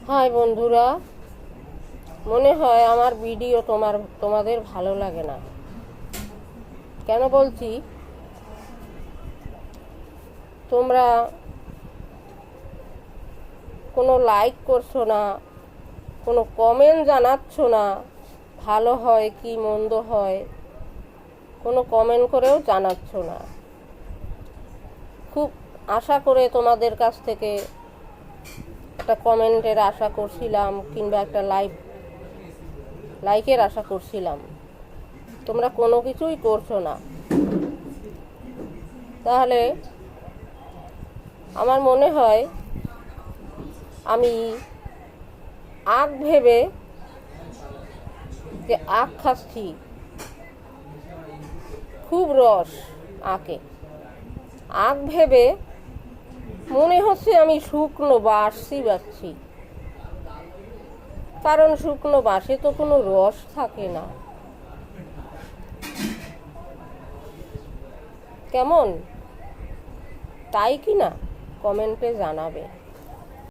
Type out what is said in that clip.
High বন্ধুরা, মনে হয় আমার ভিডিও তোমাদের ভালো লাগে না। কেন বলছি, তোমরা কোনো লাইক করছো না, কোনো কমেন্ট জানাচ্ছ না, ভালো হয় কি মন্দ হয় কোনো কমেন্ট করেও জানাচ্ছ না। খুব আশা করে তোমাদের কাছ থেকে একটা কমেন্টের আশা করছিলাম, কিংবা একটা লাইকের আশা করছিলাম। তোমরা কোনো কিছুই করছো না। তাহলে আমার মনে হয় আমি আখ ভেবে যে আখ খাচ্ছি, খুব রস আখে। আখ ভেবে মনে হচ্ছে আমি শুকনো বাঁশি বাজছি, কারণ শুকনো বাঁশে তো কোনো রস থাকে না। কেমন, তাই কি না? কমেন্টে জানাবে।